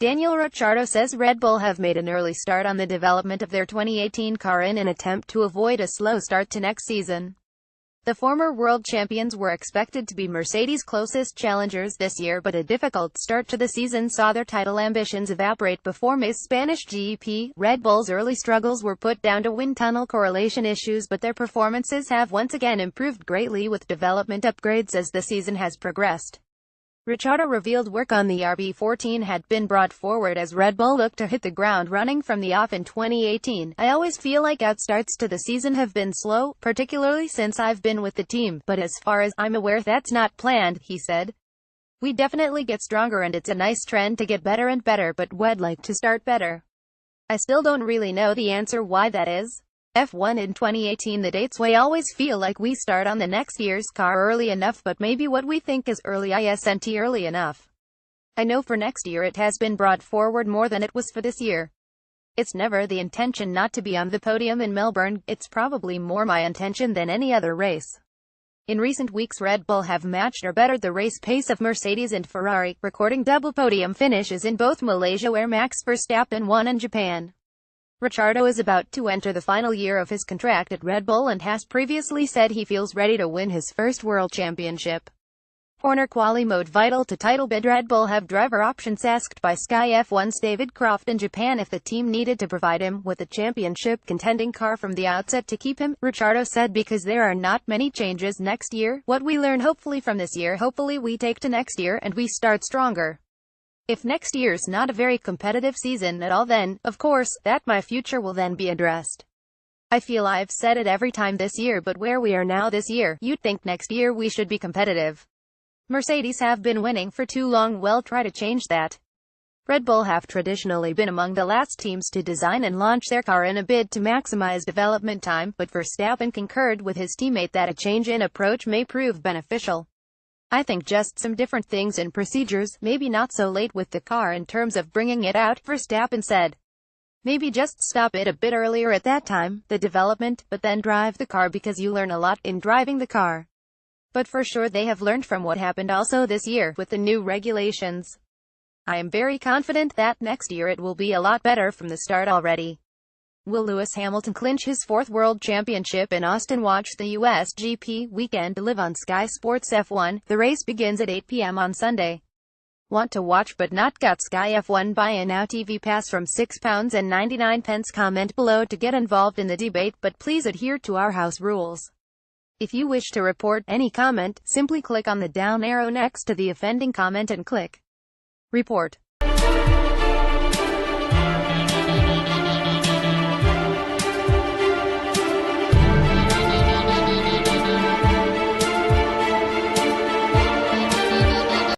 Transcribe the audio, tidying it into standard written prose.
Daniel Ricciardo says Red Bull have made an early start on the development of their 2018 car in an attempt to avoid a slow start to next season. The former world champions were expected to be Mercedes' closest challengers this year, but a difficult start to the season saw their title ambitions evaporate before May's Spanish GP. Red Bull's early struggles were put down to wind tunnel correlation issues, but their performances have once again improved greatly with development upgrades as the season has progressed. Ricciardo revealed work on the RB14 had been brought forward as Red Bull looked to hit the ground running from the off in 2018. I always feel like outstarts to the season have been slow, particularly since I've been with the team, but as far as I'm aware that's not planned, he said. We definitely get stronger and it's a nice trend to get better and better, but we'd like to start better. I still don't really know the answer why that is. F1 in 2018 the dates we always feel like we start on the next year's car early enough, but maybe what we think is early isn't early enough. I know for next year it has been brought forward more than it was for this year. It's never the intention not to be on the podium in Melbourne, it's probably more my intention than any other race. In recent weeks Red Bull have matched or bettered the race pace of Mercedes and Ferrari, recording double podium finishes in both Malaysia where Max Verstappen won and Japan. Ricciardo is about to enter the final year of his contract at Red Bull and has previously said he feels ready to win his first world championship. Corner quali mode vital to title bid. Red Bull have driver options asked by Sky F1's David Croft in Japan if the team needed to provide him with a championship contending car from the outset to keep him. Ricciardo said, because there are not many changes next year, what we learn hopefully from this year hopefully we take to next year and we start stronger. If next year's not a very competitive season at all, then, of course, that my future will then be addressed. I feel I've said it every time this year, but where we are now this year, you'd think next year we should be competitive. Mercedes have been winning for too long, well try to change that. Red Bull have traditionally been among the last teams to design and launch their car in a bid to maximize development time, but Verstappen concurred with his teammate that a change in approach may prove beneficial. I think just some different things and procedures, maybe not so late with the car in terms of bringing it out, Verstappen said. Maybe just stop it a bit earlier at that time, the development, but then drive the car because you learn a lot in driving the car. But for sure they have learned from what happened also this year with the new regulations. I am very confident that next year it will be a lot better from the start already. Will Lewis Hamilton clinch his fourth world championship in Austin? Watch the US GP weekend live on Sky Sports F1. The race begins at 8 p.m. on Sunday. Want to watch but not got Sky F1? Buy a Now TV pass from £6.99. Comment below to get involved in the debate, but please adhere to our house rules. If you wish to report any comment, simply click on the down arrow next to the offending comment and click Report.